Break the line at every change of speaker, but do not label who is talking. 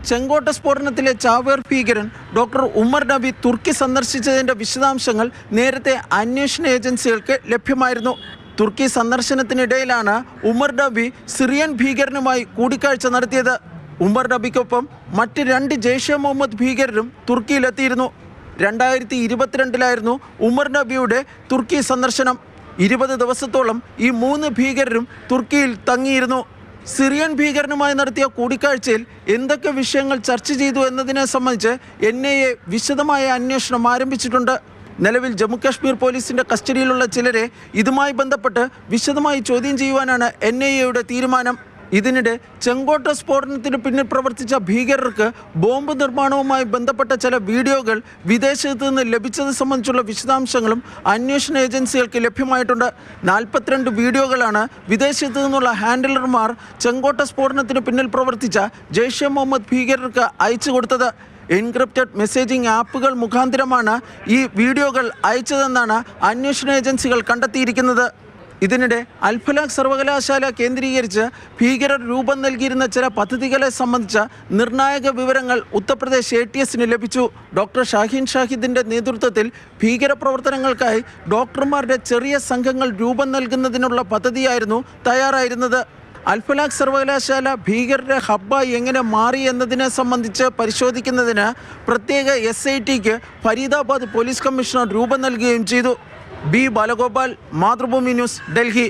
ചെങ്കോട്ട സ്ഫോടനത്തിലെ ചാവേർ ഭീകരൻ ഡോക്ടർ ഉമർ നബി തുർക്കി സന്ദർശിച്ചതിൻ്റെ വിശദാംശങ്ങൾ നേരത്തെ അന്വേഷണ ഏജൻസികൾക്ക് ലഭ്യമായിരുന്നു. തുർക്കി സന്ദർശനത്തിനിടയിലാണ് ഉമർ നബി സിറിയൻ ഭീകരനുമായി കൂടിക്കാഴ്ച നടത്തിയത്. ഉമർ നബിക്കൊപ്പം മറ്റ് 2 ജെയ്ഷെ മുഹമ്മദ് ഭീകരരും തുർക്കിയിലെത്തിയിരുന്നു. 2022 ഉമർ നബിയുടെ തുർക്കി സന്ദർശനം. 20 ദിവസത്തോളം ഈ 3 ഭീകരരും തുർക്കിയിൽ തങ്ങിയിരുന്നു. സിറിയൻ ഭീകരനുമായി നടത്തിയ കൂടിക്കാഴ്ചയിൽ എന്തൊക്കെ വിഷയങ്ങൾ ചർച്ച ചെയ്തു എന്നതിനെ സംബന്ധിച്ച് NIA വിശദമായ അന്വേഷണം ആരംഭിച്ചിട്ടുണ്ട്. നിലവിൽ ജമ്മുകാശ്മീർ പോലീസിന്റെ കസ്റ്റഡിയിലുള്ള ചിലരെ ഇതുമായി ബന്ധപ്പെട്ട് വിശദമായി ചോദ്യം ചെയ്യുവാനാണ് NIAയുടെ തീരുമാനം. ഇതിനിടെ ചെങ്കോട്ട സ്ഫോടനത്തിന് പിന്നിൽ പ്രവർത്തിച്ച ഭീകരർക്ക് ബോംബ് നിർമ്മാണവുമായി ബന്ധപ്പെട്ട ചില വീഡിയോകൾ വിദേശത്ത് നിന്ന് ലഭിച്ചത് സംബന്ധിച്ചുള്ള വിശദാംശങ്ങളും അന്വേഷണ ഏജൻസികൾക്ക് ലഭ്യമായിട്ടുണ്ട്. 42 വീഡിയോകളാണ് വിദേശത്ത് നിന്നുള്ള ഹാൻഡിലർമാർ ചെങ്കോട്ട സ്ഫോടനത്തിന് പിന്നിൽ പ്രവർത്തിച്ച ജെയ്ഷെ മുഹമ്മദ് ഭീകരർക്ക് അയച്ചു കൊടുത്തത്. എൻക്രിപ്റ്റഡ് മെസ്സേജിംഗ് ആപ്പുകൾ മുഖാന്തരമാണ് ഈ വീഡിയോകൾ അയച്ചതെന്നാണ് അന്വേഷണ ഏജൻസികൾ കണ്ടെത്തിയിരിക്കുന്നത്. ഇതിനിടെ അൽഫലാഖ് സർവകലാശാല കേന്ദ്രീകരിച്ച് ഭീകരർ രൂപം നൽകിയിരുന്ന ചില പദ്ധതികളെ സംബന്ധിച്ച നിർണായക വിവരങ്ങൾ ഉത്തർപ്രദേശ് ATSന് ലഭിച്ചു. ഡോക്ടർ ഷാഹിൻ ഷാഹിദിൻ്റെ നേതൃത്വത്തിൽ ഭീകരപ്രവർത്തനങ്ങൾക്കായി ഡോക്ടർമാരുടെ ചെറിയ സംഘങ്ങൾ രൂപം നൽകുന്നതിനുള്ള പദ്ധതിയായിരുന്നു തയ്യാറായിരുന്നത്. അൽഫലാഖ് സർവകലാശാല ഭീകരരുടെ ഹബ്ബായി എങ്ങനെ മാറി എന്നതിനെ സംബന്ധിച്ച് പരിശോധിക്കുന്നതിന് പ്രത്യേക SITക്ക് ഫരീദാബാദ് പോലീസ് കമ്മീഷണർ രൂപം നൽകുകയും ചെയ്തു. B. ബാലഗോപാൽ, മാതൃഭൂമി ന്യൂസ്, ഡൽഹി.